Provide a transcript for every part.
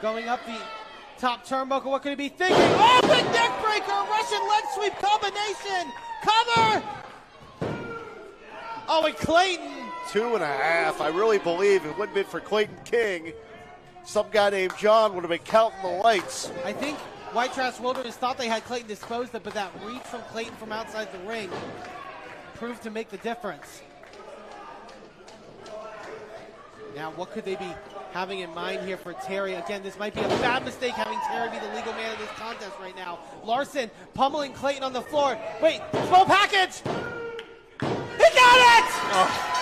going up the top turnbuckle. What could he be thinking? Oh, big neck breaker! Russian leg sweep combination! Cover! Oh, and Clayton. 2.5. I really believe if it wouldn't have been for Clayton King, some guy named John would have been counting the lights. I think White Trash Wilderness thought they had Clayton disposed of, but that reach from Clayton from outside the ring proved to make the difference. Now, what could they be having in mind here for Terry? Again, this might be a bad mistake having Terry be the legal man of this contest right now. Larson pummeling Clayton on the floor. Wait, small package! He got it! Oh.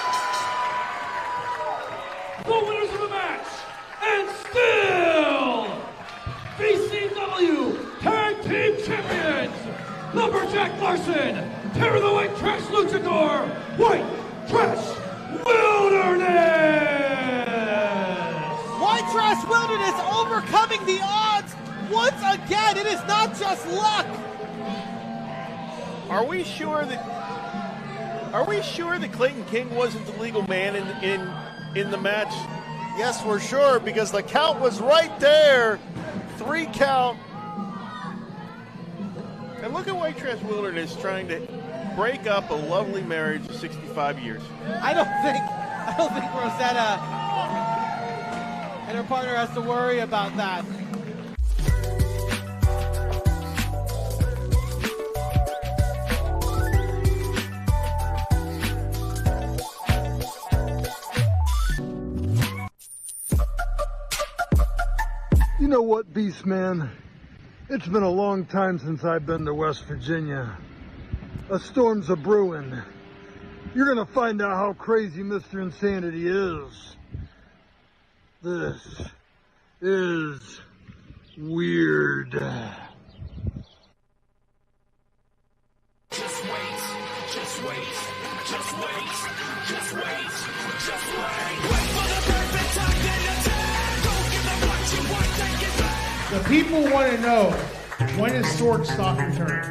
The winners of the match, and still VCW Tag Team Champions, Lumberjack Larson, Terry the White Trash Luchador, White Trash Wilderness! White Trash Wilderness overcoming the odds once again. It is not just luck. Are we sure that Clayton King wasn't the legal man in the match? Yes, we're sure, because the count was right there. 3 count. And look at White Trash Wilderness trying to break up a lovely marriage of 65 years. I don't think Rosetta and her partner has to worry about that. You know what, Beastman? It's been a long time since I've been to West Virginia. A storm's a brewing. You're gonna find out how crazy Mr. Insanity is. This is weird. Just wait, just wait, just wait, just wait, just wait. Wait for the perfect time, then attack. Don't give them what you want, take it back. The people want to know, when is Sword Stock returning?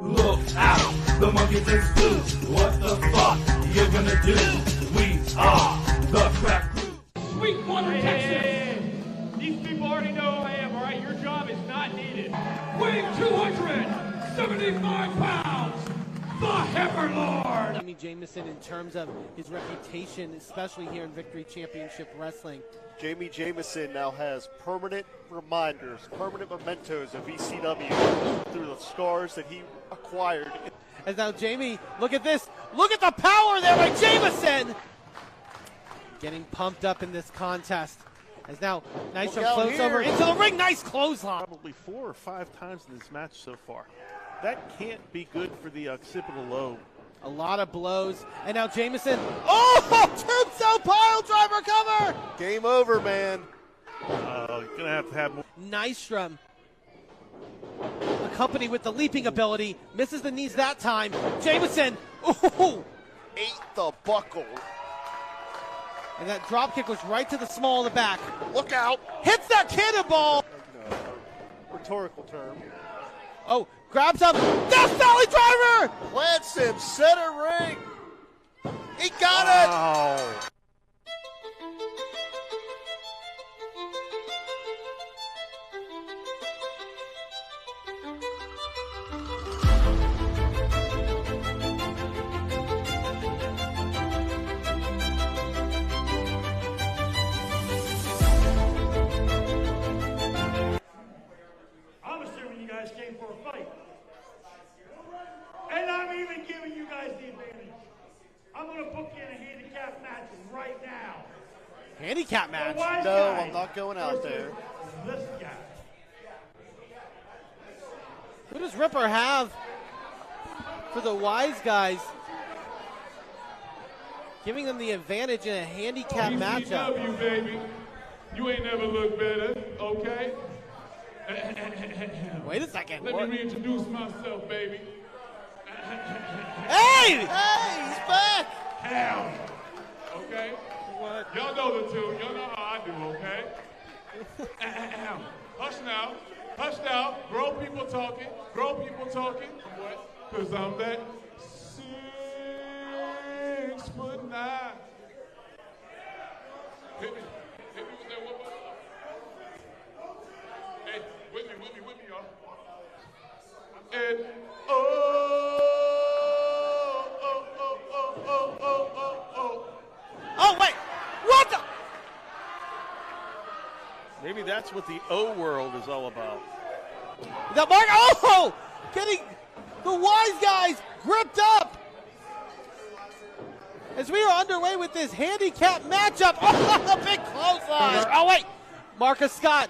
Look out, the monkey thinks blue. What the fuck you gonna do? We are the crack crew. Sweetwater, Texas. These people already know who I am, all right? Your job is not needed. Weighing 275 pounds, the Hammer Lord. Jamie Jamison, in terms of his reputation, especially here in Victory Championship Wrestling. Jamie Jamison now has permanent reminders, permanent mementos of VCW through the scars that he acquired. As now Jamie, look at this. Look at the power there by Jamison. Getting pumped up in this contest. As now Nystrom floats over into the ring. Nice clothesline. Probably 4 or 5 times in this match so far. That can't be good for the occipital lobe. A lot of blows. And now Jamison. Oh! Tombstone pile driver cover! Game over, man. You're going to have more. Nystrom, accompanied with the leaping ability, misses the knees that time. Jamison. Ooh! Ate the buckle. And that drop kick was right to the small of the back. Look out. Hits that cannonball. Rhetorical term. Oh, grabs up. Death Valley driver. Plants him center ring. He got it. I'm assuming you guys came for a fight. And I'm even giving you guys the advantage. I'm going to book you in a handicap match right now. Handicap match? No, I'm not going out there. This guy. Who does Ripper have for the wise guys? Giving them the advantage in a handicap matchup. VCW, baby. You ain't never looked better, okay? Wait a second. Let me reintroduce myself, baby. Hey! Hey, he's back. Hell. Okay? what? Y'all know the tune. Y'all know how I do, okay? Hush now. Hush now. Grown people talking. Grown people talking. What? Because I'm that 6'9". Hit me. Hit me with that one more. Hey, with me, y'all. And Oh, wait. What the? Maybe that's what the O world is all about. The mark. Oh! Getting the wise guys gripped up. As we are underway with this handicap matchup. Oh, a big clothesline. Oh, wait. Marcus Scott.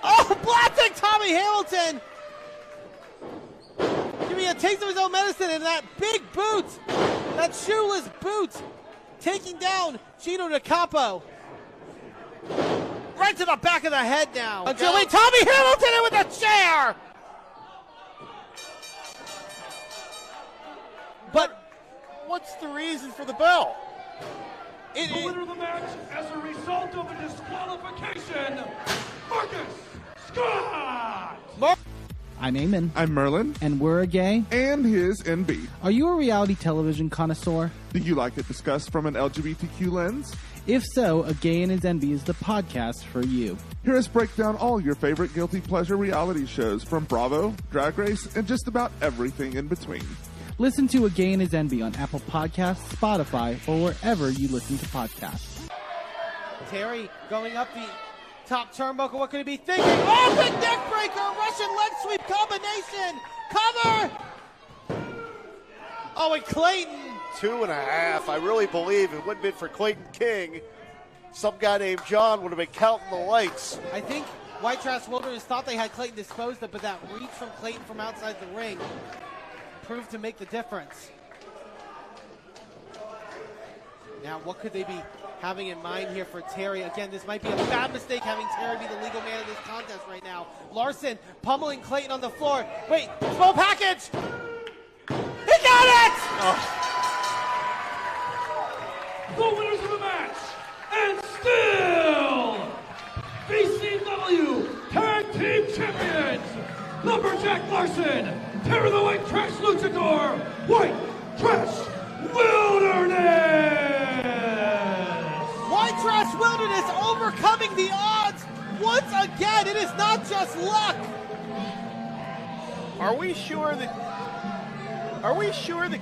Oh, blasting Tommy Hamilton. Give me a taste of his own medicine and that big boot. That shoeless boot. Taking down Gino DeCampo. Right to the back of the head now. Until Tommy Hamilton in with a chair. But What's the reason for the bell? the winner of the match as a result of a disqualification, Marcus Scott! I'm Eamon. I'm Merlin. And we're a gay. And his NB. Are you a reality television connoisseur? Do you like it discussed from an LGBTQ lens? If so, A Gay and His Envy is the podcast for you. Hear us break down all your favorite guilty pleasure reality shows from Bravo, Drag Race, and just about everything in between. Listen to A Gay and His Envy on Apple Podcasts, Spotify, or wherever you listen to podcasts. Terry going up the top turnbuckle. What could he be thinking? Oh, big neck breaker. Russian leg sweep combination. Cover. Oh, and Clayton. 2.5. I really believe if it wouldn't have been for Clayton King, some guy named John would have been counting the lights. I think White Trash Wilderness thought they had Clayton disposed of, but that reach from Clayton from outside the ring proved to make the difference. Now, what could they be having in mind here for Terry? Again, this might be a bad mistake having Terry be the legal man of this contest right now. Larson pummeling Clayton on the floor. Wait, small package! He got it! Oh. The winners of the match, and still VCW Tag Team Champions, Lumberjack Larson, Terry the White Trash Luchador, White Trash Wilderness! White Trash Wilderness overcoming the odds once again. It is not just luck. Are we sure that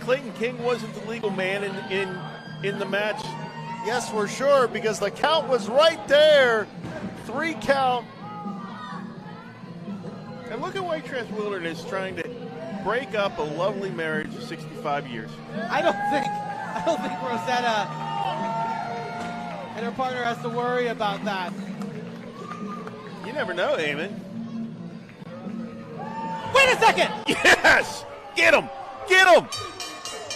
Clayton King wasn't the legal man in the match? Yes, we're sure, because the count was right there. 3 count. And look at White Trash Wilderness trying to break up a lovely marriage of 65 years. I don't think Rosetta and her partner has to worry about that. You never know, Eamon. Wait a second! Yes! Get him! Get him!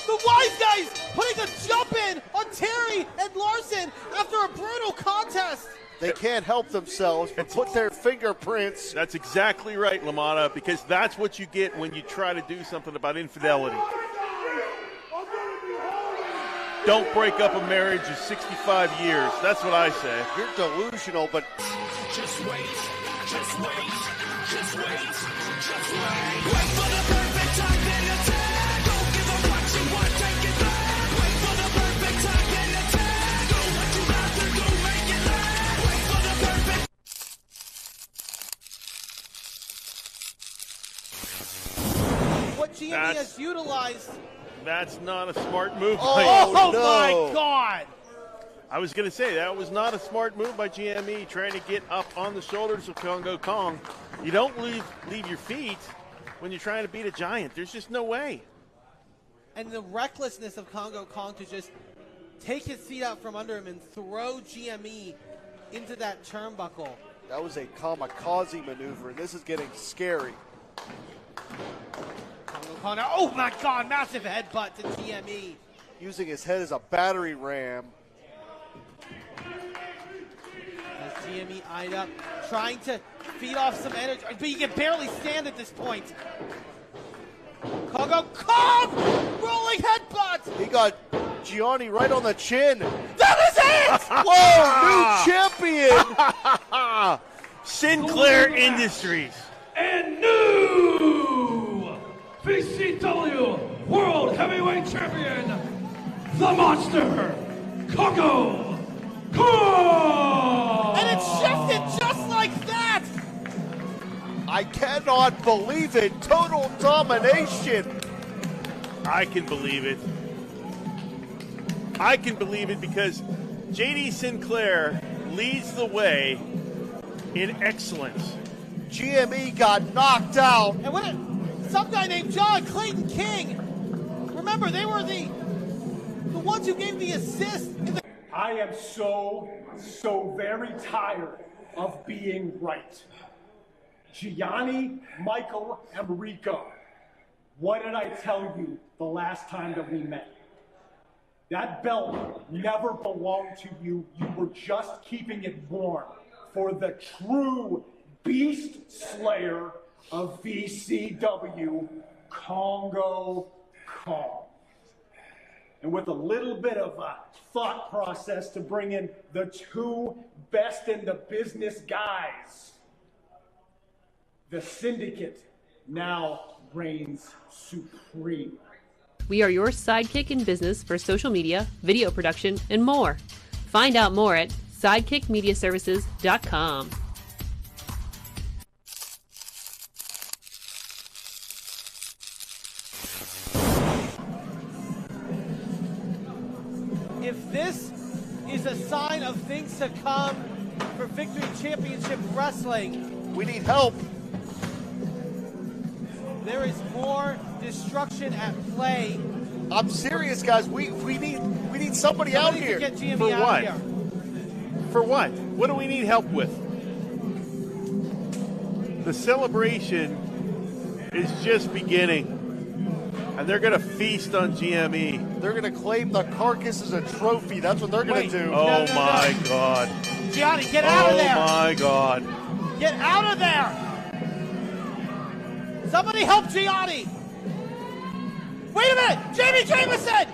The wise guys putting a jump in on Terry and Larson after a brutal contest. They can't help themselves but put their fingerprints. That's exactly right, LaMotta, because that's what you get when you try to do something about infidelity. Don't break up a marriage of 65 years. That's what I say. You're delusional, but Just wait, just wait, just wait, just wait. Wait for the perfect time, then attack. Don't give up what you want, take it back. Wait for the perfect time, then attack. Do what you have to do, make it last. Wait for the perfect. What GME has utilized. That's not a smart move. Oh, no. my God. I was going to say, that was not a smart move by GME, trying to get up on the shoulders of Congo Kong. You don't leave your feet when you're trying to beat a giant. There's just no way. And the recklessness of Congo Kong to just take his feet out from under him and throw GME into that turnbuckle. that was a kamikaze maneuver, and this is getting scary. Congo Kong, oh my God, massive headbutt to GME. Using his head as a battery ram. As GME eyed up, trying to feed off some energy, but he can barely stand at this point. Congo Kong! Rolling headbutt! He got Gianni right on the chin. That is it! Whoa, new champion! Sinclair Industries. And new VCW World Heavyweight Champion, the Monster, Congo Kong! And it shifted just like that! I cannot believe it. Total domination. I can believe it. I can believe it because J.D. Sinclair leads the way in excellence. GME got knocked out. And some guy named John Clayton King. Remember, they were the ones who gave the assist. I am so very tired of being right. Gianni, Michael, Emricko. What did I tell you the last time that we met? That belt never belonged to you. You were just keeping it warm for the true beast slayer of VCW, Congo Kong. And with a little bit of a thought process to bring in the two best in the business guys, the syndicate now reigns supreme. We are your sidekick in business for social media, video production, and more. Find out more at sidekickmediaservices.com. If this is a sign of things to come for Victory Championship Wrestling, we need help. There is more destruction at play. I'm serious, guys. We need somebody out here. To get GME For out what? Here. For what? What do we need help with? The celebration is just beginning. And they're going to feast on GME. They're going to claim the carcass as a trophy. That's what they're going to do. Oh, my God. Gianni, get out of there. Oh, my God. Get out of there. Somebody help Gianni. Wait a minute. Jamie Jameson.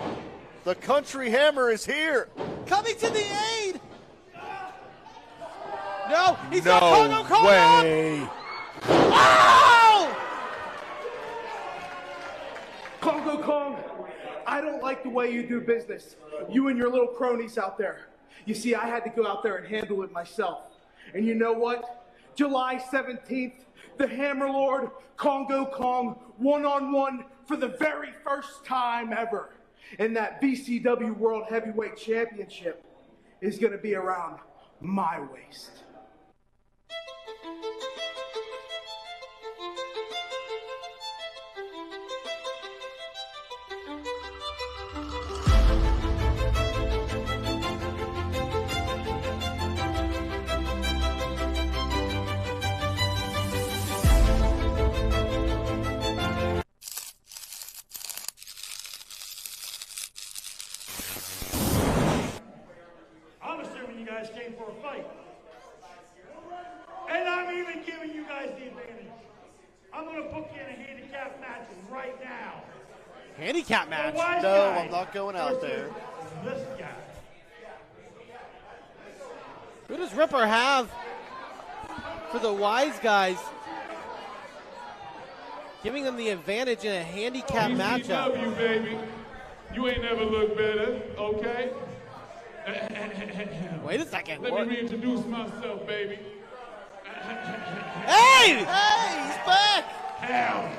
The Country Hammer is here. Coming to the aid. No, he's no got Congo Kong way. Up. Oh! Congo Kong, I don't like the way you do business. You and your little cronies out there. You see, I had to go out there and handle it myself. And you know what? July 17th, the Hammer Lord, Congo Kong, one-on-one for the very first time ever. And that VCW World Heavyweight Championship is going to be around my waist. I'm assuming you guys came for a fight. And I'm even giving you guys the advantage. I'm going to book you in a handicap match right now. Handicap match? No, I'm not going out there. This guy. Who does Ripper have for the wise guys? Giving them the advantage in a handicap matchup. VCW, baby. You ain't never looked better, okay? Wait a second. Let me reintroduce myself, baby. Hey! Hey, he's back! Hell.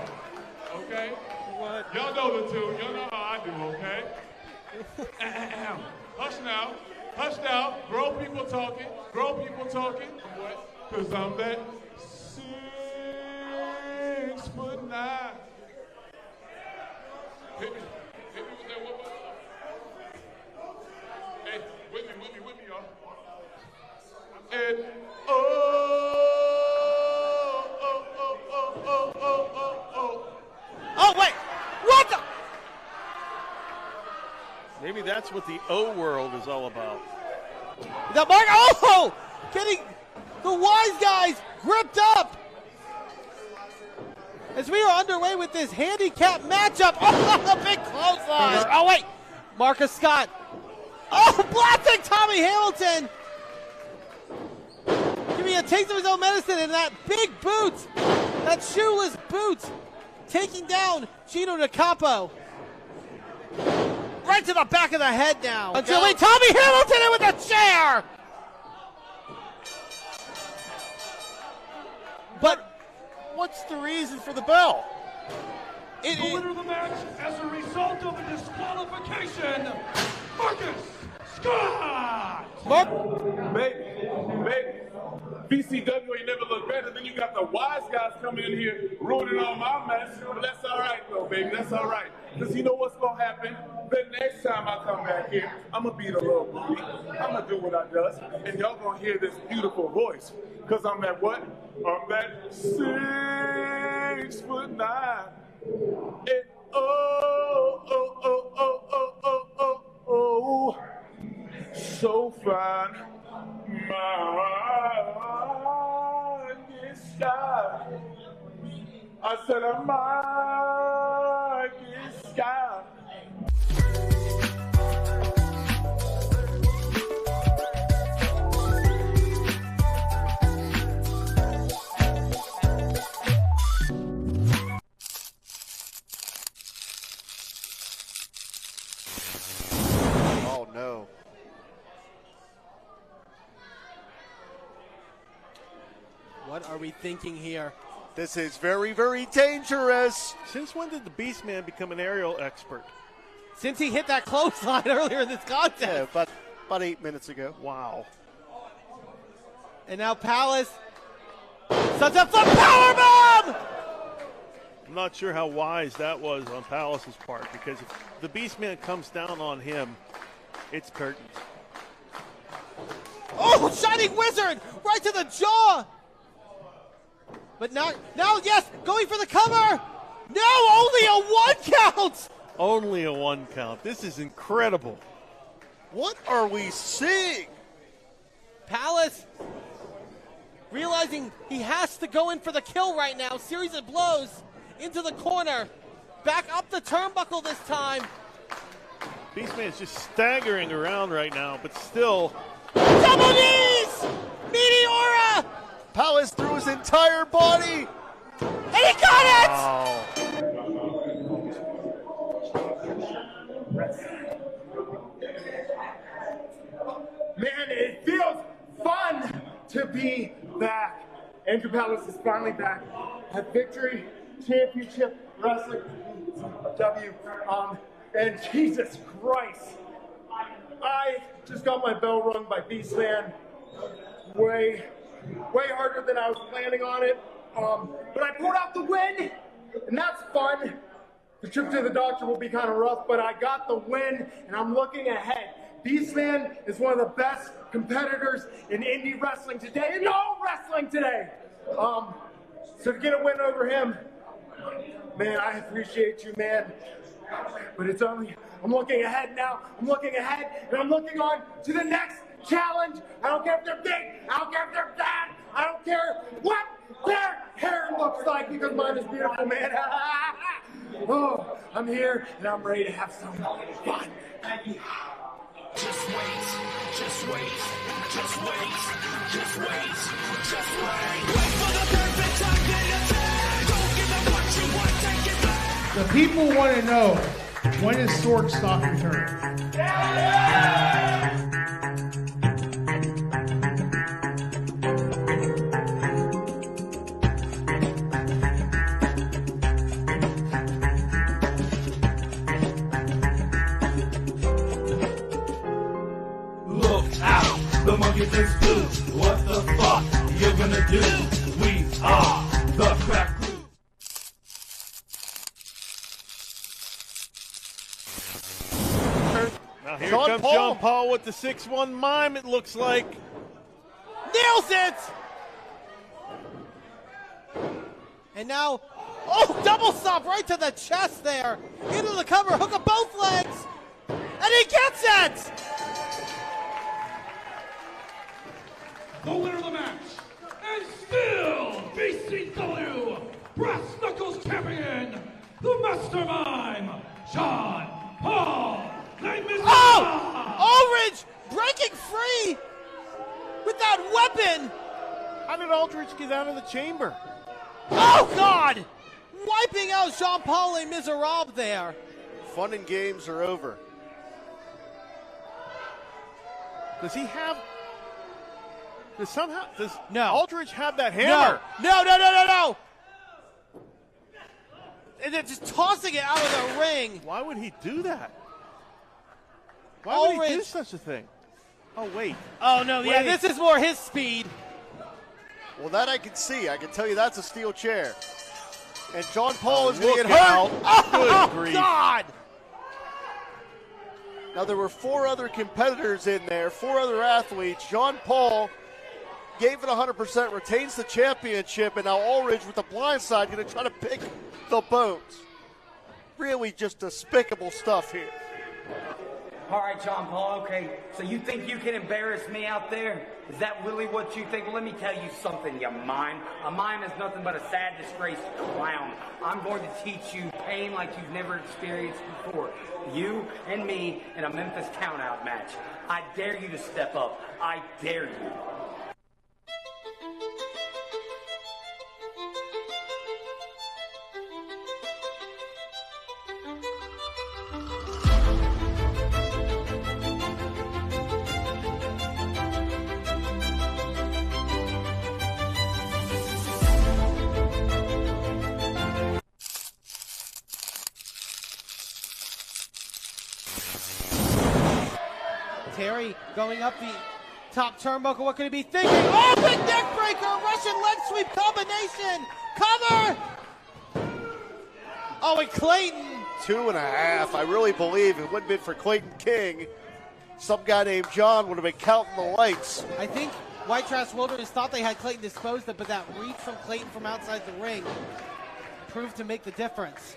Okay? What? Y'all know the tune. Y'all know how I do, okay? Hush now. Hush now. Grown people talking. Grown people talking. What? Because I'm that 6'9". Hit me with that what? Hey, with me, y'all. And Oh, wait! What the? Maybe that's what the O world is all about. The mark. Oh! Getting the wise guys gripped up. As we are underway with this handicap matchup. Oh, a big clothesline. Oh, wait. Marcus Scott Oh, blasting Tommy Hamilton! Give me a taste of his own medicine and that big boot, that shoeless boot, taking down Chino DeCapo. Right to the back of the head now. Until Tommy Hamilton in with a chair! But what's the reason for the bell? The winner of the match as a result of a disqualification, Marcus Scott! Baby, VCW ain't never looked better. Then you got the wise guys coming in here ruining all my mess. But that's all right, though, baby. That's all right. Because you know what's going to happen? The next time I come back here, I'm going to beat a little booty. I'm going to do what I does. And y'all going to hear this beautiful voice. Because I'm that what? I'm that 6'9". And oh, so fine. My sky. I said I'm my sky. Oh no. what are we thinking here? This is very, very dangerous. Since when did the Beastman become an aerial expert? Since he hit that clothesline earlier in this contest. Yeah, about 8 minutes ago. Wow. And now Palace sets up the powerbomb! I'm not sure how wise that was on Palace's part, because if the Beastman comes down on him, it's curtains. Oh, Shining Wizard! Right to the jaw! But now, yes, going for the cover! No, only a 1 count! Only a 1 count. This is incredible. What are we seeing? Palace realizing he has to go in for the kill right now. Series of blows into the corner. Back up the turnbuckle this time. Beastman is just staggering around right now, but still. Double knees! Meteora! Palace threw his entire body! And he got it! Oh. Man, it feels fun to be back. Andrew Palace is finally back at Victory Championship Wrestling W. And Jesus Christ, I just got my bell rung by Beastman. Way harder than I was planning on it. But I pulled out the win, and that's fun. The trip to the doctor will be kind of rough, but I got the win, and I'm looking ahead. Beastman is one of the best competitors in indie wrestling today, and all wrestling today. So to get a win over him, man, I appreciate you, man. But it's only, I'm looking ahead now. I'm looking ahead, and I'm looking on to the next challenge. I don't care if they're big. I don't care if they're bad. I don't care what their hair looks like, because mine is beautiful, man. Oh, I'm here, and I'm ready to have some fun. Just wait, just wait, just wait, just wait, just wait. Wait for the perfect time to attack. Don't give up what you want, take it back. The people want to know, when is Sorg stock returning? The monkey face blue. What the fuck you gonna do? We are the crack crew. Now here comes John Paul with the 6-1 mime, it looks like. Nails it! And now, oh, double stop right to the chest there. Into the cover, hook of both legs. And he gets it! The winner of the match, and still VCW Brass Knuckles Champion, the Mastermind, John Paul. Oh! God, weapon! How did Aldridge get out of the chamber? Oh, God! Wiping out Jean-Paul Les Miserables there. Fun and games are over. Does he have... Does No. Aldridge have that hammer? No. And they're just tossing it out of the ring. Why would he do that? Why would he do such a thing? Oh, wait. Oh, no, yeah, this is more his speed. Well, that I can see. I can tell you that's a steel chair. And John Paul is going to look get hurt. out. Oh, Good grief. God! Now, there were 4 other competitors in there, 4 other athletes. John Paul gave it 100%, retains the championship, and now Aldridge with the blind side going to try to pick the bones. Really just despicable stuff here. All right, John Paul, okay, so you think you can embarrass me out there? Is that really what you think? Well, let me tell you something, you mime. A mime is nothing but a sad, disgraced clown. I'm going to teach you pain like you've never experienced before. You and me in a Memphis count-out match. I dare you to step up. I dare you. Terry going up the top turnbuckle. What could he be thinking? Oh, big neck breaker! Russian leg sweep combination! Cover! Oh, and Clayton. 2.5. I really believe it wouldn't have been for Clayton King. Some guy named John would have been counting the lights. I think White Trash Wilderness thought they had Clayton disposed of, but that reach from Clayton from outside the ring proved to make the difference.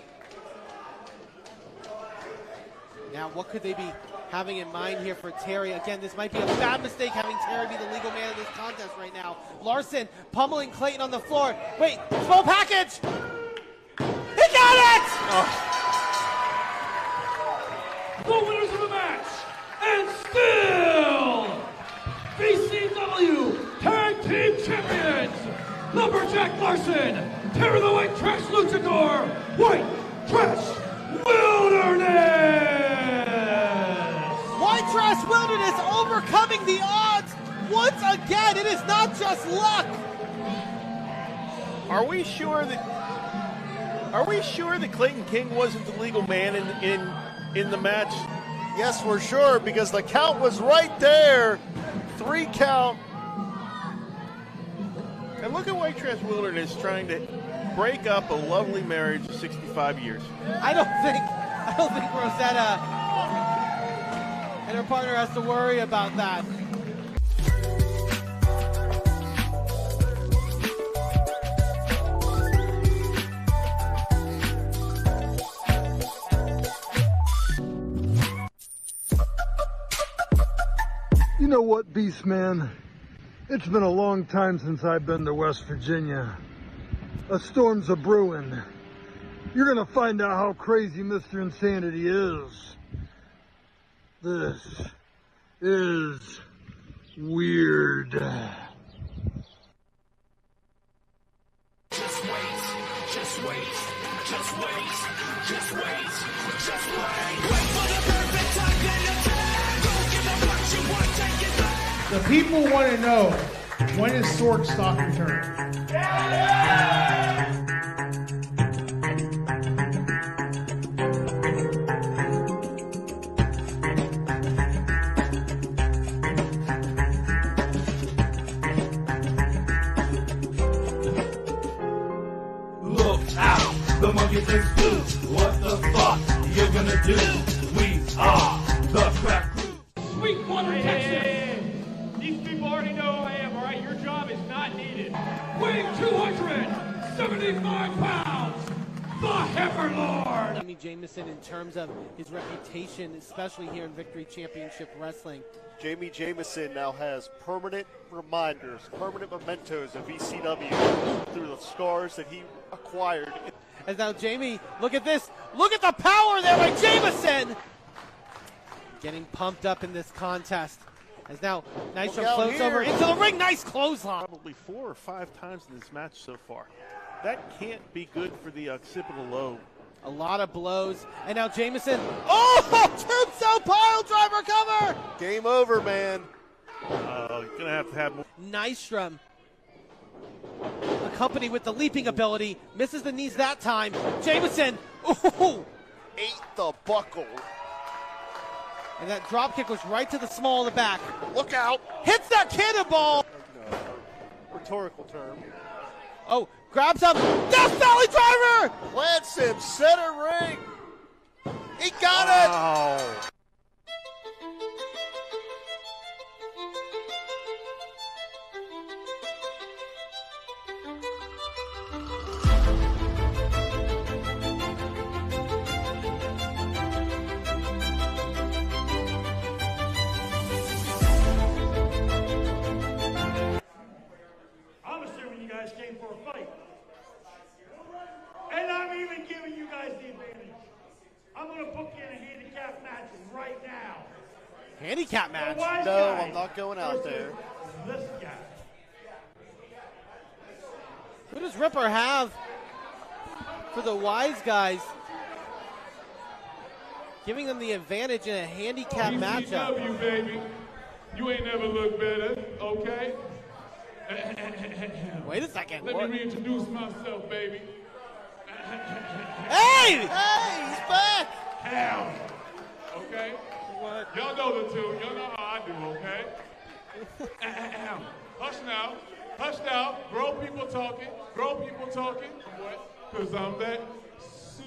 Now, what could they be having in mind here for Terry? Again, this might be a bad mistake having Terry be the legal man of this contest right now. Larson pummeling Clayton on the floor. Wait, small package! He got it! The winners of the match, and still VCW Tag Team Champions, Lumberjack Larson, Terry the White Trash Luchador, White Trash Wilderness! White Trash Wilderness overcoming the odds once again. It is not just luck. Are we sure that Clayton King wasn't the legal man in the match? Yes, we're sure, because the count was right there. 3 count. And look at White Trash Wilderness trying to break up a lovely marriage of 65 years. I don't think Rosetta and her partner has to worry about that. You know what, Beastman? It's been a long time since I've been to West Virginia. A storm's a-brewing. You're gonna find out how crazy Mr. Insanity is. This is weird. Just wait, just wait, just wait, just wait, just wait. Wait for the perfect time, then attack. Don't give up what you want, take it back. The people want to know, when is Sorg stock returning? Look out, the monkey thinks blue. What the fuck you gonna do? We are the Crack Crew. Sweetwater, Texas. These people already know who I am, all right? Your job is not needed. Weighing 275 pounds, the Heifer Lord. Jamie Jamison, in terms of his reputation, especially here in Victory Championship Wrestling. Jamie Jamison now has permanent reminders, permanent mementos of VCW through the scars that he acquired. As now Jamie, look at this. Look at the power there by Jamison. Getting pumped up in this contest. As now Nystrom floats over into the ring. Nice clothesline. Probably 4 or 5 times in this match so far. That can't be good for the occipital lobe. A lot of blows. And now Jameson. Oh, tombstone pile driver cover. Game over, man. You're going to have more. Nystrom, accompanied with the leaping ability, misses the knees that time. Jameson. Ooh. Ate the buckle. And that drop kick was right to the small of the back. Look out. Hits that cannonball. Rhetorical term. Oh, grabs him. Death Valley driver. Plants him center ring. He got it. I'm assuming you guys came for a fight. And I'm even giving you guys the advantage. I'm going to book you in a handicap match right now. Handicap match? No, I'm not going out there. This guy. Who does Ripper have for the wise guys? Giving them the advantage in a handicap matchup. VCW, baby. You ain't never looked better, okay? Wait a second. Let me reintroduce myself, baby. Hey! Hey, he's back! Hell. Okay? What? Y'all know the two. Y'all know how I do, okay? Hush now. Hush now. Grown people talking. Grown people talking. What? Because I'm that 6'9".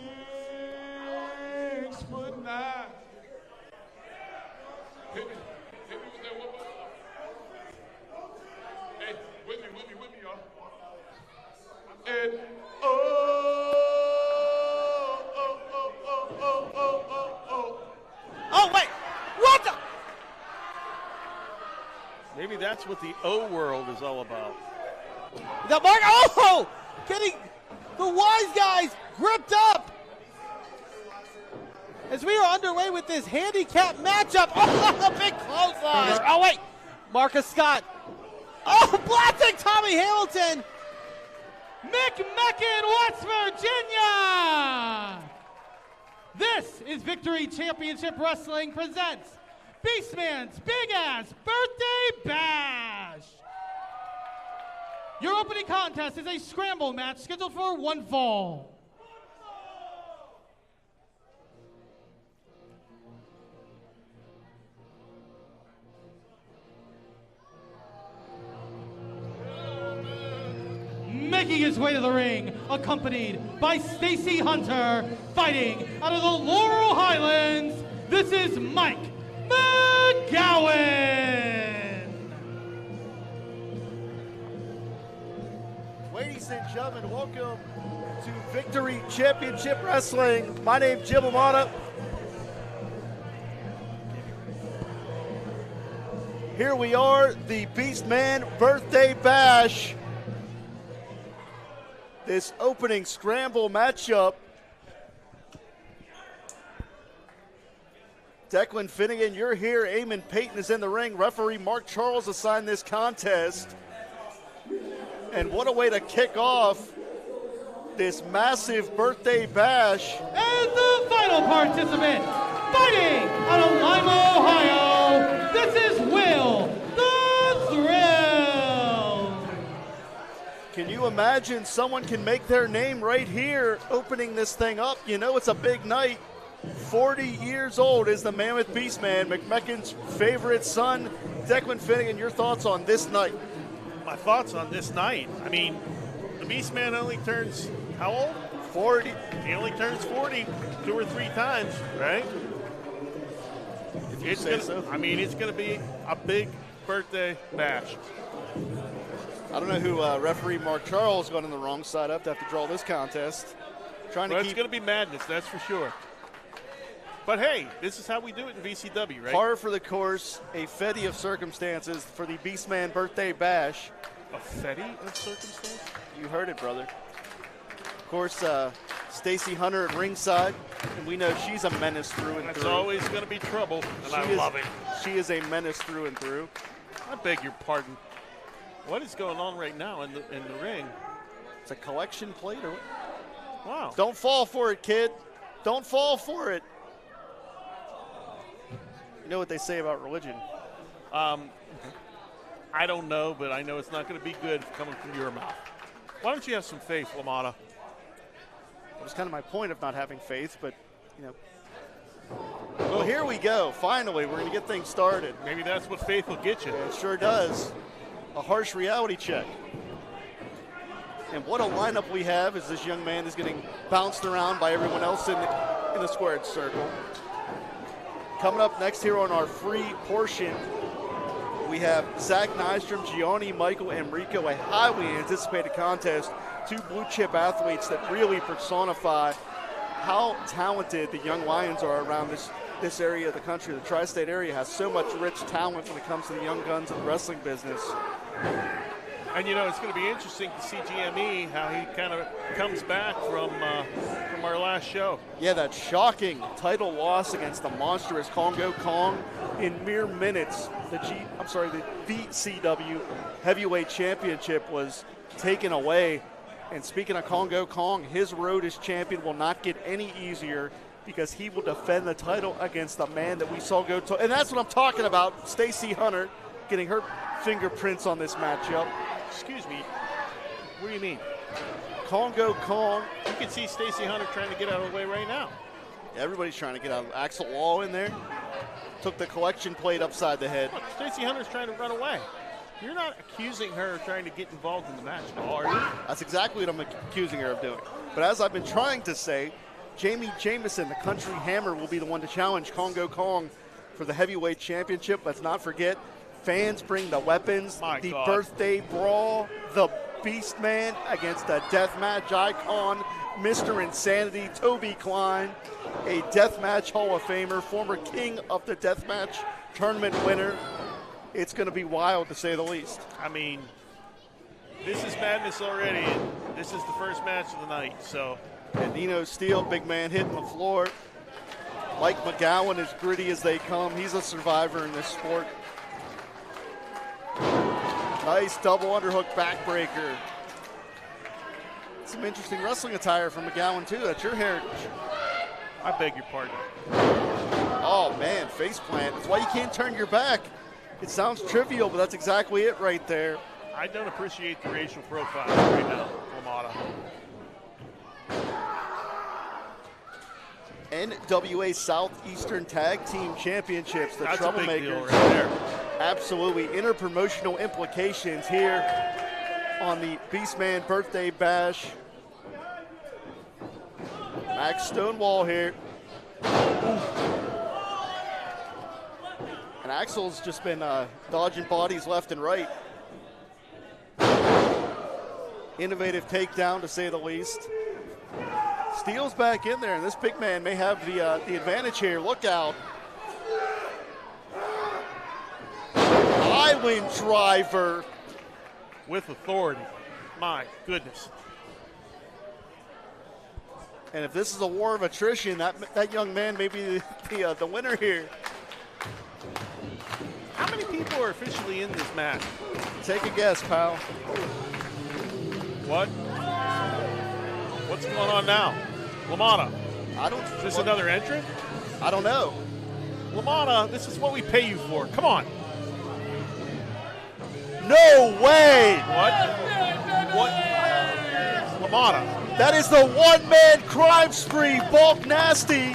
Hit me. Hit me with that one. Hey, with me, y'all. And Oh, wait. What the? Maybe that's what the O world is all about. The mark. Oh! Getting the wise guys gripped up. As we are underway with this handicap matchup. Oh, a big clothesline. Oh, wait. Marcus Scott. Oh, blasting Tommy Hamilton. McMecken, West Virginia. This is Victory Championship Wrestling presents Beastman's Big Ass Birthday Bash. Your opening contest is a scramble match scheduled for one fall. Making his way to the ring, accompanied by Stacy Hunter, fighting out of the Laurel Highlands, this is Mike McGowan. Ladies and gentlemen, welcome to Victory Championship Wrestling. My name's Jim Amata. Here we are, the Beastman Birthday Bash. This opening scramble matchup. Declan Finnegan, you're here. Eamon Payton is in the ring. Referee Mark Charles assigned this contest. And what a way to kick off this massive birthday bash. And the final participant, fighting out of Lima, Ohio, this is Will the Thrill. Can you imagine someone can make their name right here opening this thing up? You know it's a big night. 40 years old is the Mammoth Beastman, McMecken's favorite son. Declan Finnegan, your thoughts on this night? My thoughts on this night. I mean, the Beastman only turns how old? 40. He only turns 40 2 or 3 times, right? If you say so. I mean, it's going to be a big birthday bash. I don't know who referee Mark Charles got on the wrong side up to have to draw this contest. It's going to be madness, that's for sure. But hey, this is how we do it in VCW, right? Par for the course, a fetty of circumstances for the Beastman Birthday Bash. A fetty of circumstances? You heard it, brother. Of course, Stacy Hunter at ringside, and we know she's a menace through and That's through. always going to be trouble, and I love it. she is a menace through and through. I beg your pardon. What is going on right now in the ring? It's a collection plate or what? Wow. Don't fall for it, kid. Don't fall for it. You know what they say about religion? I don't know, but I know it's not going to be good coming from your mouth. Why don't you have some faith, LaMotta? It was kind of my point of not having faith, but, you know. Well, here we go. Finally, we're going to get things started. Maybe that's what faith will get you. It sure does. A harsh reality check. And what a lineup we have as this young man is getting bounced around by everyone else in the squared circle. Coming up next here on our free portion, we have Zach Nystrom, Gianni, Michael, Emricko, a highly anticipated contest. Two blue chip athletes that really personify how talented the young Lions are around this area of the country. The tri-state area has so much rich talent when it comes to the young guns of the wrestling business. And, you know, it's going to be interesting to see GME, how he kind of comes back from our last show. Yeah, that shocking title loss against the monstrous Congo Kong in mere minutes. The VCW Heavyweight Championship was taken away. And speaking of Congo Kong, his road as champion will not get any easier because he will defend the title against the man that we saw go to. And that's what I'm talking about, Stacy Hunter getting her fingerprints on this matchup. Excuse me, what do you mean? Congo Kong. You can see Stacy Hunter trying to get out of the way right now. Everybody's trying to get out. Axel Law in there. Took the collection plate upside the head. Look, Stacy Hunter's trying to run away. You're not accusing her of trying to get involved in the match, are you? That's exactly what I'm accusing her of doing. But as I've been trying to say, Jamie Jamison, the country hammer, will be the one to challenge Congo Kong for the heavyweight championship. Let's not forget, fans bring the weapons. The birthday brawl, the Beastman against a deathmatch icon, Mr. Insanity, Toby Klein, a deathmatch Hall of Famer, former king of the deathmatch tournament winner. It's going to be wild, to say the least. I mean, this is madness already, and this is the first match of the night, so. And Nino Steele, big man hitting the floor. Mike McGowan, as gritty as they come. He's a survivor in this sport. Nice double underhook backbreaker. Some interesting wrestling attire from McGowan, too. That's your heritage. I beg your pardon. Oh, man, face plant. That's why you can't turn your back. It sounds trivial, but that's exactly it right there. I don't appreciate the racial profile right now, LaMotta. NWA Southeastern Tag Team Championships, the That's Troublemakers. a big deal right there. Absolutely. Interpromotional implications here on the Beastman Birthday Bash. Max Stonewall here. And Axel's just been dodging bodies left and right. Innovative takedown, to say the least. Steele's back in there, and this big man may have the advantage here. Look out. Island driver. With authority. My goodness. And if this is a war of attrition, that young man may be the winner here. How many people are officially in this match? Take a guess, pal. What? What's going on now? LaMotta. Is this another entrant? I don't know. LaMotta, this is what we pay you for. Come on. No way! What? LaMotta. That is the one-man crime spree, Bulk Nasty.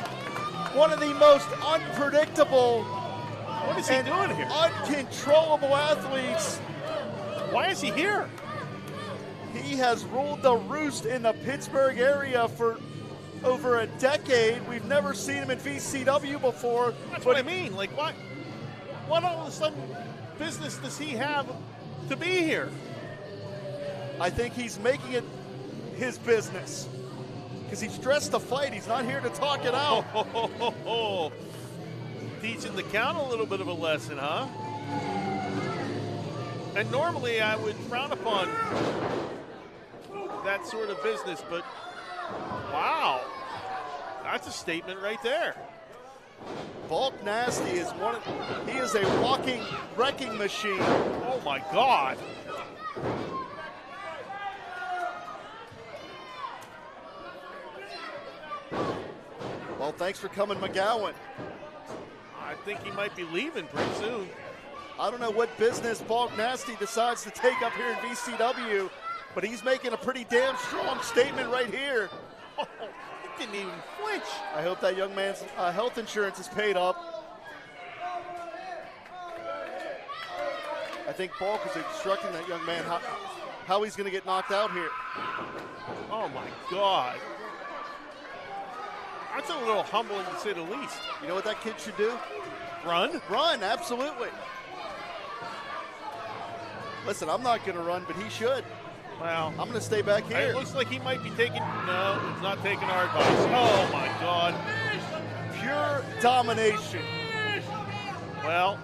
One of the most unpredictable. What is he doing here? Uncontrollable athletes. Why is he here? He has ruled the roost in the Pittsburgh area for over a decade. We've never seen him in VCW before. That's what I mean. Like, what all of a sudden business does he have to be here? I think he's making it his business because he's dressed to fight. He's not here to talk it out. Teaching the count a little bit of a lesson, huh? And normally I would frown upon that sort of business, but wow, that's a statement right there. Bulk Nasty is he is a walking wrecking machine. Oh my God. Well, thanks for coming, McGowan. I think he might be leaving pretty soon. I don't know what business Bulk Nasty decides to take up here in VCW, but he's making a pretty damn strong statement right here. Oh, he didn't even flinch. I hope that young man's health insurance is paid up. I think Bulk is instructing that young man how he's going to get knocked out here. Oh my God. That's a little humbling to say the least. You know what that kid should do? Run? Run, absolutely. Listen, I'm not going to run, but he should. Well, I'm going to stay back here. It looks like he might be taking, no, he's not taking our advice. Oh my God. Pure domination. Well.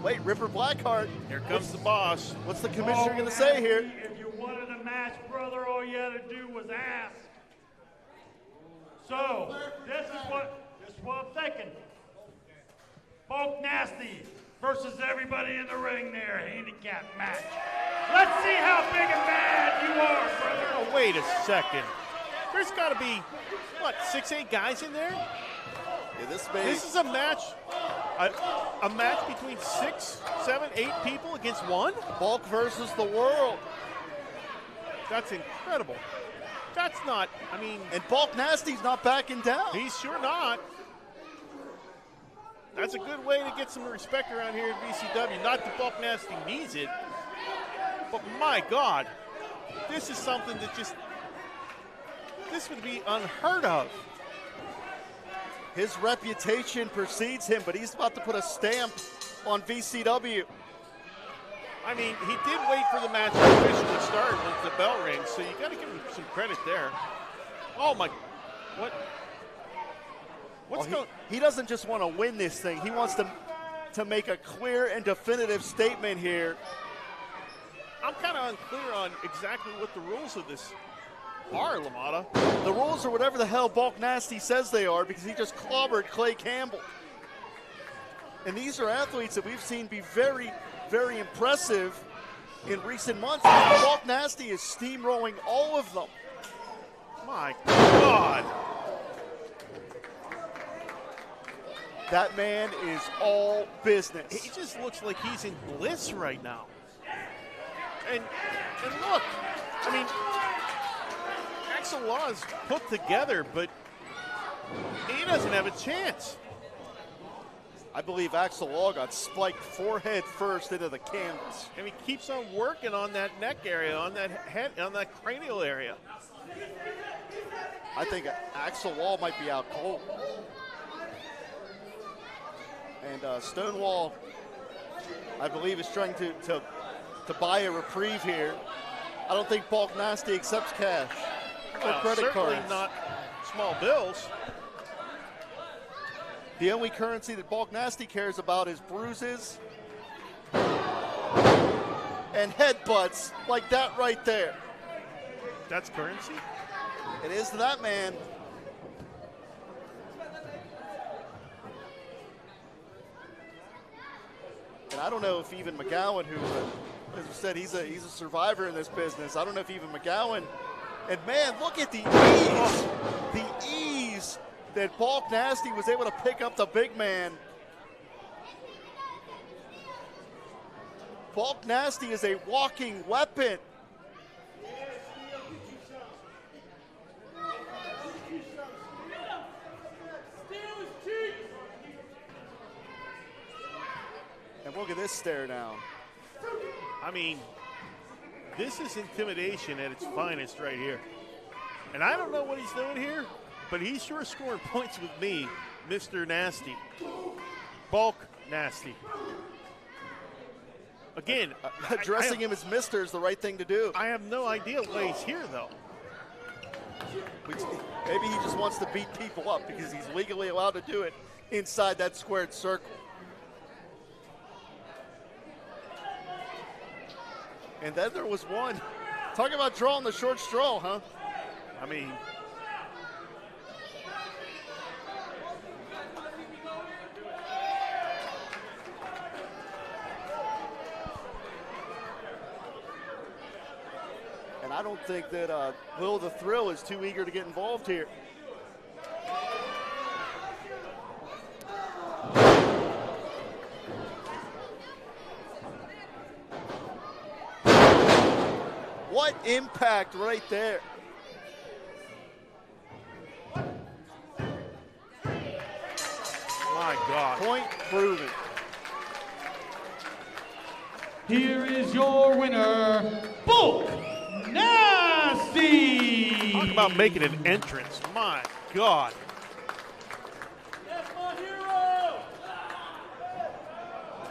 Wait, Ripper Blackheart. Here comes the boss. What's the commissioner going to say here? If you wanted a match, brother, all you had to do was ask. So, this is what I'm thinking. Bulk Nasty versus everybody in the ring there, handicap match. Let's see how big a man you are, brother. Oh, wait a second. There's got to be, what, 6-8 guys in there? Yeah, this is a match, a match between 6, 7, 8 people against one? Bulk versus the world. That's incredible. That's not, I mean. And Bulk Nasty's not backing down. He's sure not. That's a good way to get some respect around here at VCW. Not that Bulk Nasty needs it, but my God, this is something that this would be unheard of. His reputation precedes him, but he's about to put a stamp on VCW. I mean, he did wait for the match to officially start once the bell rings, so you got to give him some credit there. Oh my, what's going? He doesn't just want to win this thing. He wants to make a clear and definitive statement here. I'm kind of unclear on exactly what the rules of this are, LaMotta. The rules are whatever the hell Bulk Nasty says they are, because he just clobbered Clay Campbell. And these are athletes that we've seen be very, very impressive in recent months. Bulk Nasty is steamrolling all of them. My God. That man is all business. He just looks like he's in bliss right now. And look, I mean, Axel Law is put together, but he doesn't have a chance. I believe Axel Law got spiked forehead first into the canvas. And he keeps on working on that neck area, on that head, on that cranial area. I think Axel Law might be out cold. And Stonewall, I believe, is trying to buy a reprieve here. I don't think Bulk Nasty accepts cash or credit certainly cards. Not small bills. The only currency that Bulk Nasty cares about is bruises and headbutts like that right there. That's currency? It is to that man. And I don't know if even McGowan, who, as we said, he's a survivor in this business. I don't know if even McGowan. And man, look at the ease that Bulk Nasty was able to pick up the big man. Bulk Nasty is a walking weapon. And look at this stare down. I mean, this is intimidation at its finest right here. And I don't know what he's doing here, but he's sure scoring points with me, Mr. Nasty. Bulk Nasty. Again, addressing him as Mr. is the right thing to do. I have no idea why he's here, though. Maybe he just wants to beat people up because he's legally allowed to do it inside that squared circle. And then there was one. Talk about drawing the short straw, huh? I mean, I don't think that Will the Thrill is too eager to get involved here. What impact right there. My God. Point proven. Here is your winner, Bulk Nasty. Talk about making an entrance. My God.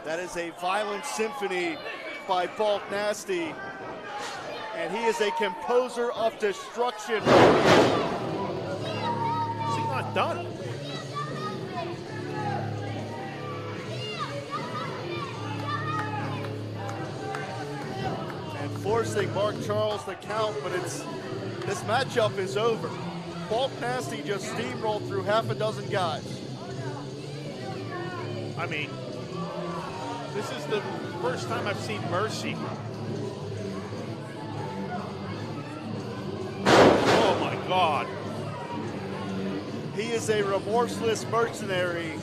That is a violent symphony by Bulk Nasty. And he is a composer of destruction. Is he not done? And forcing Mark Charles to count, but this matchup is over. Bulk Nasty just steamrolled through half a dozen guys. I mean, this is the first time I've seen Mercy. Oh my God. He is a remorseless mercenary,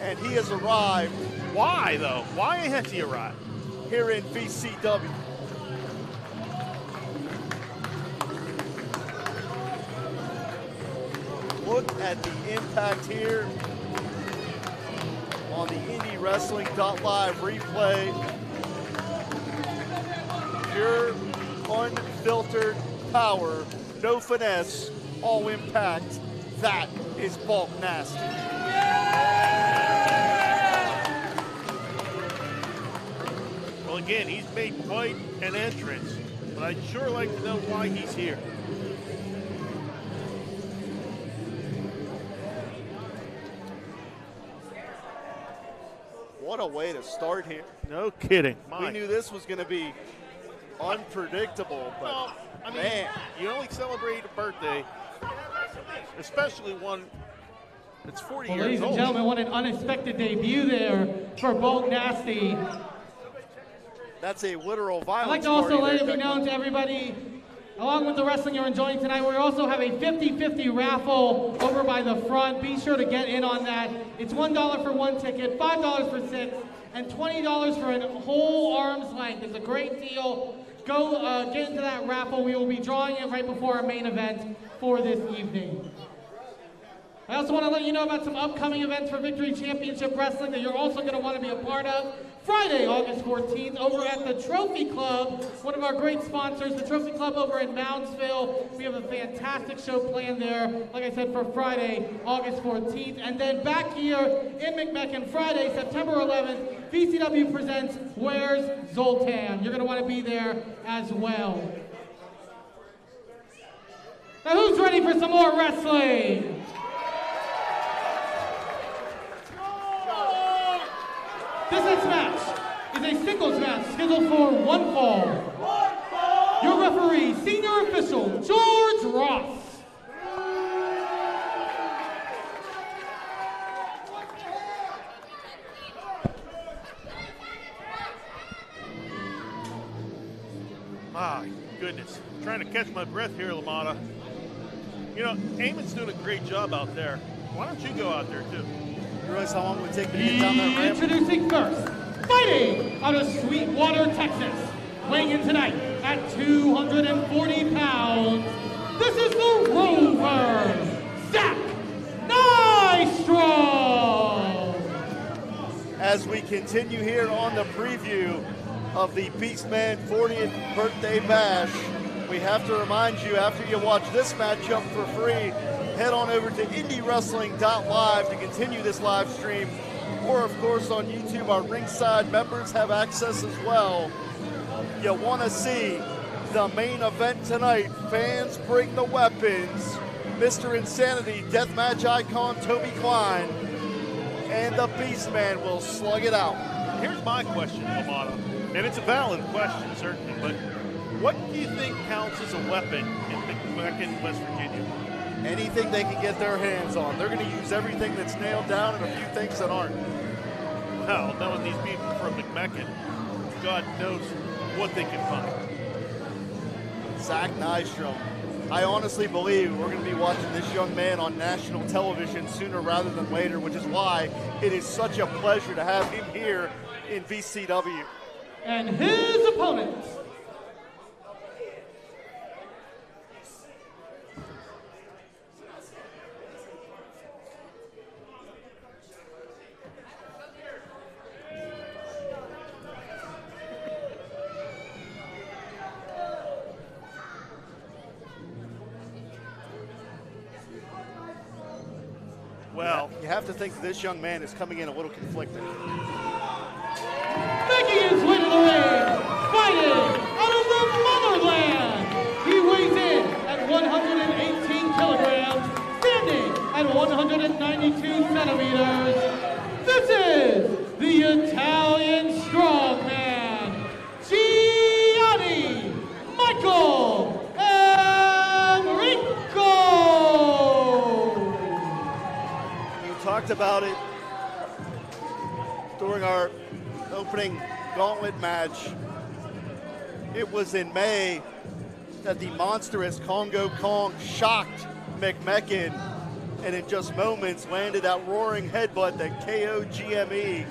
and he has arrived. Why though? Why has he arrived? Here in VCW. Look at the impact here on the IndyWrestling.live replay. Pure, unfiltered power, no finesse, all impact. That is Bulk Nasty. Well, again, he's made quite an entrance, but I'd sure like to know why he's here. What a way to start here. No kidding. We knew this was going to be unpredictable, but well, I mean, man. You only celebrate a birthday, especially one that's 40 Well, years ladies and old. gentlemen, what an unexpected debut there for Bulk Nasty. That's a literal violence. I'd like to also party let it there, be known to everybody, along with the wrestling you're enjoying tonight, we also have a 50-50 raffle over by the front. Be sure to get in on that. It's $1 for one ticket, $5 for six, and $20 for a whole arm's length. It's a great deal. Go get into that raffle. We will be drawing it right before our main event for this evening. I also want to let you know about some upcoming events for Victory Championship Wrestling that you're also going to want to be a part of. Friday, August 14th, over at the Trophy Club, one of our great sponsors, the Trophy Club over in Moundsville. We have a fantastic show planned there, like I said, for Friday, August 14th. And then back here in McMecken, Friday, September 11th, VCW presents Where's Zoltan? You're going to want to be there as well. Now, who's ready for some more wrestling? This next match is a singles match scheduled for one fall. Your referee, senior official, George Ross. My goodness. I'm trying to catch my breath here, LaMotta. You know, Eamon's doing a great job out there. Why don't you go out there, too? You realize how long it would take me to get down that ramp? Introducing first, fighting out of Sweetwater, Texas, weighing in tonight at 240 pounds, this is the Rover, Zach Nystrom. As we continue here on the preview of the Beastman 40th birthday bash, we have to remind you, after you watch this matchup for free, head on over to IndyWrestling.live to continue this live stream. Or, of course, on YouTube, our ringside members have access as well. You want to see the main event tonight. Fans bring the weapons. Mr. Insanity, deathmatch icon Toby Klein, and the Beastman will slug it out. Here's my question, LaMotta, and it's a valid question, certainly, but what do you think counts as a weapon in McMecken, West Virginia? Anything they can get their hands on. They're going to use everything that's nailed down and a few things that aren't. Well, knowing these people from McMecken, God knows what they can find. Zach Nystrom. I honestly believe we're going to be watching this young man on national television sooner rather than later, which is why it is such a pleasure to have him here in VCW. And his opponent, Well, you have to think that this young man is coming in a little conflicted. making his way to the ring, fighting out of the motherland. He weighs in at 118 kilograms, standing at 192 centimeters. This is the Italian strongman, Gianni Michael Emricko. You talked about it during our opening gauntlet match. It was in May that the monstrous Congo Kong shocked McMecken and in just moments landed that roaring headbutt that KO'd GME.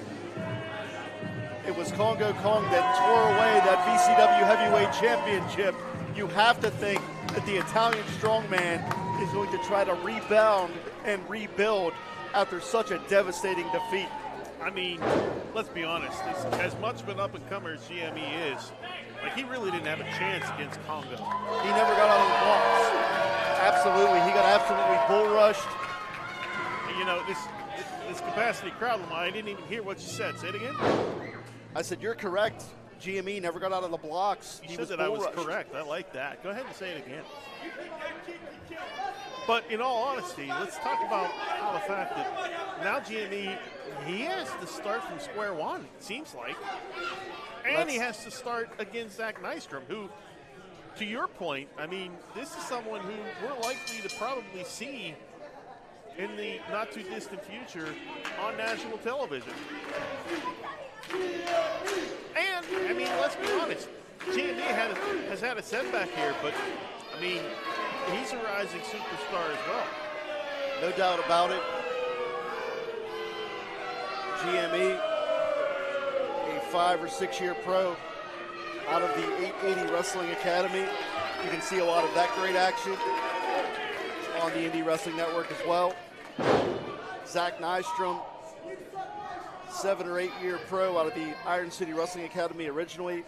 It was Congo Kong that tore away that VCW Heavyweight Championship. You have to think that the Italian strongman is going to try to rebound and rebuild after such a devastating defeat. I mean, let's be honest. As much of an up-and-comer as GME is, like, he really didn't have a chance against Congo. He never got out of the blocks. Absolutely. He got absolutely bull rushed. You know, this capacity crowd, I didn't even hear what you said. Say it again. I said, you're correct. GME never got out of the blocks. He said that I was correct. I like that. Go ahead and say it again. But in all honesty, let's talk about how the fact that now GME, he has to start from square one, it seems like. And he has to start against Zach Nystrom, who, to your point, I mean, this is someone who we're likely to probably see in the not-too-distant future on national television. And, I mean, let's be honest, GME has had a setback here, but, I mean, he's a rising superstar as well. No doubt about it. GME, a 5 or 6 year pro out of the 880 Wrestling Academy. You can see a lot of that great action on the Indie Wrestling Network as well. Zach Nystrom, 7 or 8 year pro out of the Iron City Wrestling Academy originally.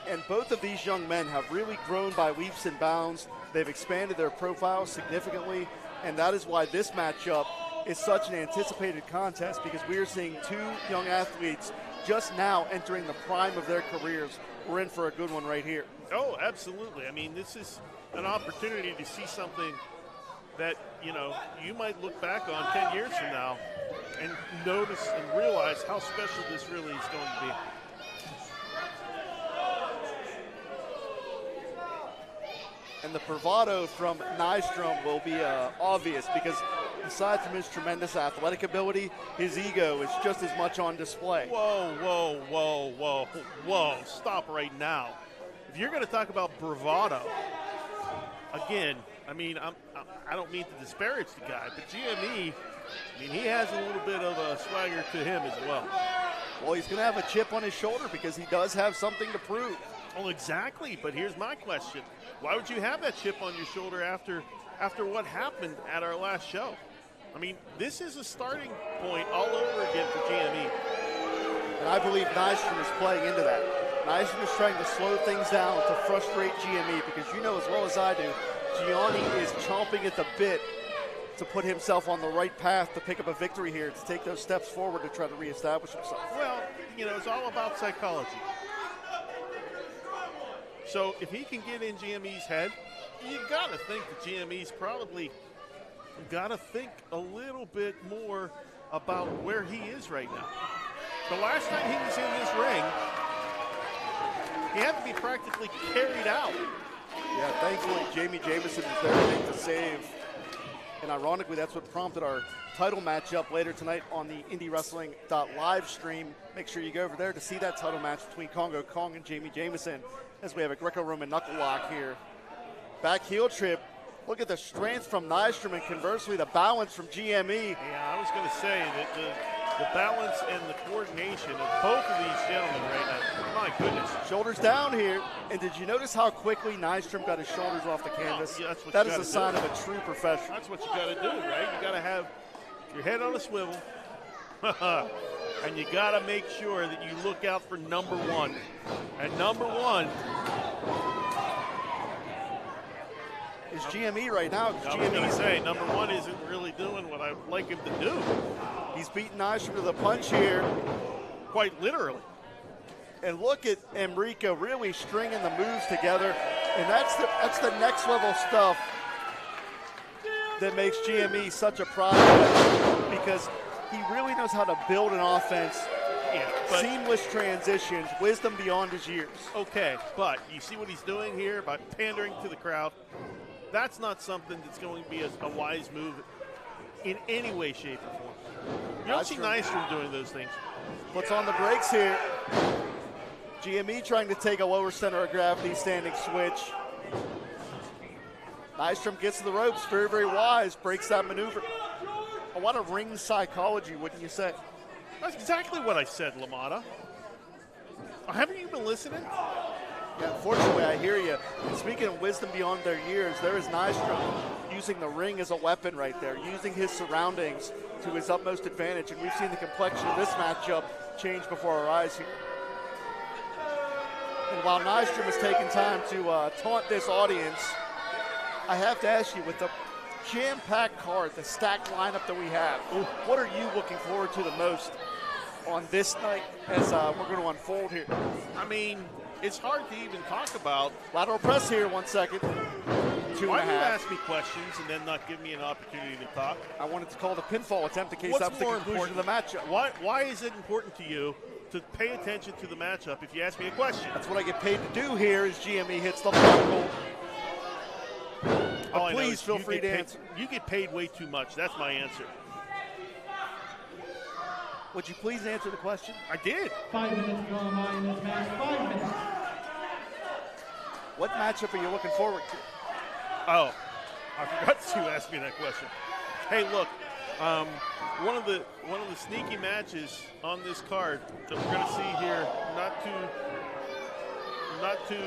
And both of these young men have really grown by leaps and bounds. They've expanded their profile significantly, and that is why this matchup is such an anticipated contest, because we are seeing two young athletes just now entering the prime of their careers. We're in for a good one right here. Oh, absolutely. I mean, this is an opportunity to see something that, you know, you might look back on 10 years from now and notice and realize how special this really is going to be. And the bravado from Nystrom will be obvious, because aside from his tremendous athletic ability, his ego is just as much on display. Whoa, whoa, whoa, whoa, whoa. Stop right now. If you're going to talk about bravado, again, I mean, I don't mean to disparage the guy, but GME, I mean, he has a little bit of a swagger to him as well. Well, he's going to have a chip on his shoulder because he does have something to prove. Well, exactly, but here's my question. Why would you have that chip on your shoulder after what happened at our last show? I mean, this is a starting point all over again for GME. And I believe Nystrom is playing into that. Nystrom is trying to slow things down to frustrate GME, because you know as well as I do, Gianni is chomping at the bit to put himself on the right path to pick up a victory here, to take those steps forward to try to reestablish himself. Well, you know, it's all about psychology. So if he can get in GME's head, you got to think that GME's probably got to think a little bit more about where he is right now. The last time he was in this ring, he had to be practically carried out. Yeah, thankfully, Jamie Jamison was there to make the save. And ironically, that's what prompted our title matchup later tonight on the IndyWrestling.live stream. Make sure you go over there to see that title match between Congo Kong and Jamie Jamison. as we have a Greco-Roman knuckle lock here. Back heel trip. Look at the strength from Nystrom and conversely the balance from GME. Yeah, I was going to say that the balance and the coordination of both of these gentlemen right now, my goodness. Shoulders down here. And did you notice how quickly Nystrom got his shoulders off the canvas? Yeah, that's what that you is a gotta sign do. of a true professional. That's what you got to do, right? You got to have your head on a swivel, and you got to make sure that you look out for number one. And number one is GME right now. I was going to say, number one isn't really doing what I'd like him to do. He's beating Nystrom to the punch here. Quite literally. And look at Emricko really stringing the moves together. And that's the next level stuff that makes GME such a product, because he really knows how to build an offense. Yeah, seamless transitions, wisdom beyond his years. Okay, but you see what he's doing here by pandering to the crowd? That's not something that's going to be a wise move in any way, shape, or form. You don't see Nystrom doing those things. Puts on the brakes here. GME trying to take a lower center of gravity standing switch. Nystrom gets to the ropes, very, very wise, breaks that maneuver. A lot of ring psychology, wouldn't you say? That's exactly what I said, LaMotta. Haven't you been listening? Yeah, unfortunately, I hear you. And speaking of wisdom beyond their years, there is Nystrom using the ring as a weapon right there, using his surroundings to his utmost advantage. And we've seen the complexion of this matchup change before our eyes here. And while Nystrom has taken time to taunt this audience, I have to ask you, with the jam-packed card, the stacked lineup that we have, what are you looking forward to the most on this night as we're going to unfold here? I mean, it's hard to even talk about. Lateral press here, 1 second. Why do you ask me questions and then not give me an opportunity to talk? I wanted to call the pinfall attempt in case that was the conclusion of the matchup. Why is it important to you to pay attention to the matchup if you ask me a question? That's what I get paid to do here as GME hits the buckle. Please feel free to answer. You get paid way too much. That's my answer. Would you please answer the question? I did. 5 minutes to go on in this match. 5 minutes. What matchup are you looking forward to? Oh, I forgot to ask me that question. Hey, look, one of the sneaky matches on this card that we're going to see here, not too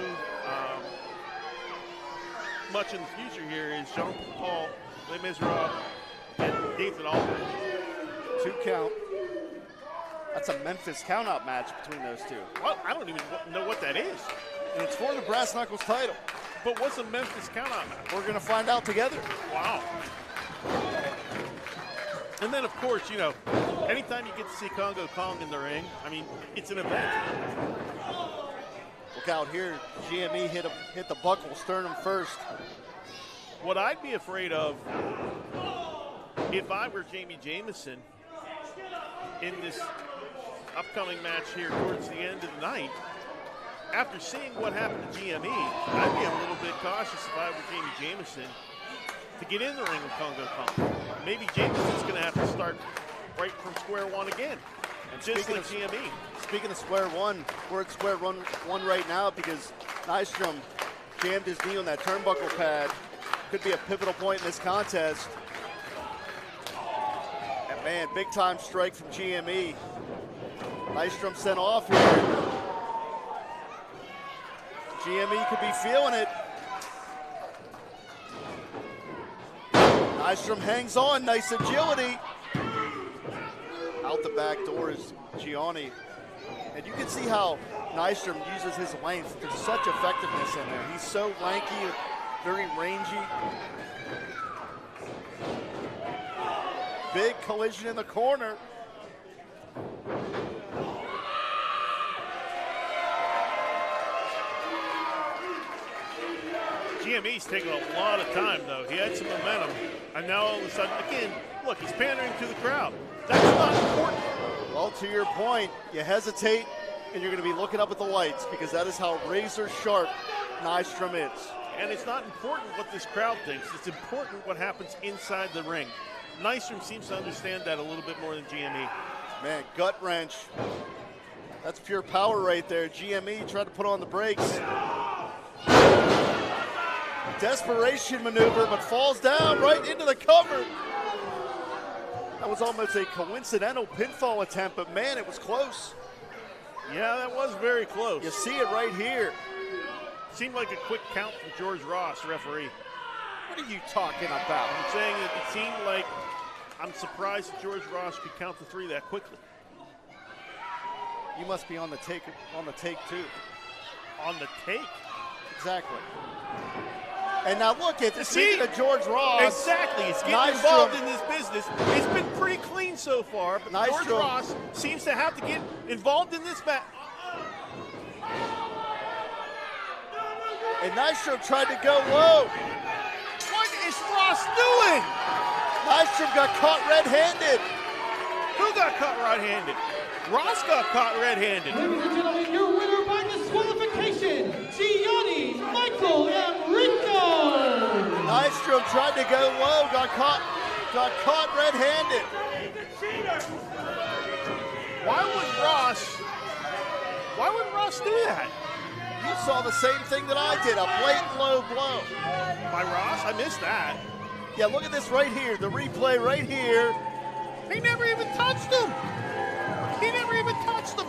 much in the future here, is Jean-Paul Le Mesurier and Nathan Albert. 2 count. That's a Memphis count-out match between those two. Well, I don't even know what that is. And it's for the Brass Knuckles title. But what's a Memphis count-out match? We're going to find out together. Wow. And then, of course, you know, anytime you get to see Congo Kong in the ring, I mean, it's an event. Look out here. GME hit the buckle, sternum first. What I'd be afraid of if I were Jamie Jamison in this upcoming match here towards the end of the night, after seeing what happened to GME, I'd be a little bit cautious if I were Jamie Jamison to get in the ring with Congo Kong. Maybe Jamison's going to have to start right from square one again. And just like GME. Speaking of square one, we're at square one right now because Nystrom jammed his knee on that turnbuckle pad. Could be a pivotal point in this contest. And man, big time strike from GME. Nystrom sent off here. GME could be feeling it. Nystrom hangs on, nice agility. Out the back door is Gianni. And you can see how Nystrom uses his length to such effectiveness in there. He's so lanky, very rangy. Big collision in the corner. GME's taking a lot of time, though. He had some momentum, and now all of a sudden, again, look, he's pandering to the crowd. That's not important. Well, to your point, you hesitate, and you're going to be looking up at the lights because that is how razor sharp Nystrom is. And it's not important what this crowd thinks. It's important what happens inside the ring. Nystrom seems to understand that a little bit more than GME. Man, gut wrench. That's pure power right there. GME tried to put on the brakes. desperation maneuver, but falls down right into the cover. That was almost a coincidental pinfall attempt, but man, it was close. Yeah, that was very close. You see it right here. Seemed like a quick count from George Ross, referee. What are you talking about? I'm saying that it seemed like, I'm surprised that George Ross could count to 3 that quickly. You must be on the take too. On the take? Exactly. And now look at this. Speaking of George Ross. Exactly. It's getting involved in this business. It's been pretty clean so far, but George Ross seems to have to get involved in this match. And Nystrom tried to go low. What is Ross doing? Nystrom got caught red-handed. Who got caught right-handed? Ross got caught red-handed. Ladies and gentlemen, your winner by disqualification, Gianni Michael Emricko. Nystrom tried to go low, got caught red-handed. Why would Ross do that? You saw the same thing that I did, a blatant low blow. By Ross? I missed that. Yeah, look at this right here, the replay right here. He never even touched him.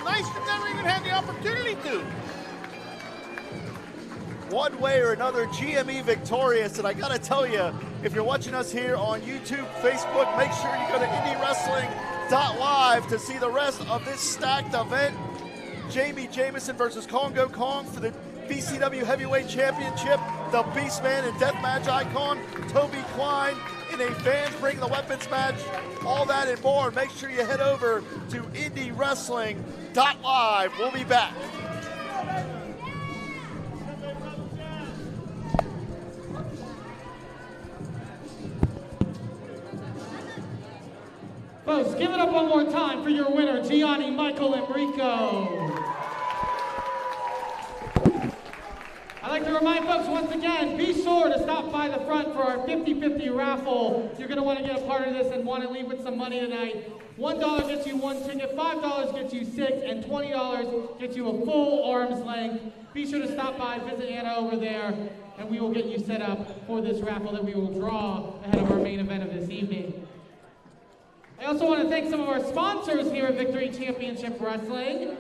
Nystrom never even had the opportunity to. One way or another, GME victorious. And I got to tell you, if you're watching us here on YouTube, Facebook, make sure you go to IndyWrestling.us to see the rest of this stacked event. Jamie Jamison versus Congo Kong for the VCW Heavyweight Championship. The Beastman and Deathmatch icon, Toby Klein, in a Fans Bring the Weapons match. All that and more. Make sure you head over to IndyWrestling.live. We'll be back. Folks, give it up one more time for your winner, Gianni Michael Emricko. I'd like to remind folks once again, be sure to stop by the front for our 50-50 raffle. You're going to want to get a part of this and want to leave with some money tonight. $1 gets you 1 ticket, $5 gets you 6, and $20 gets you a full arm's length. Be sure to stop by, visit Anna over there, and we will get you set up for this raffle that we will draw ahead of our main event of this evening. I also want to thank some of our sponsors here at Victory Championship Wrestling.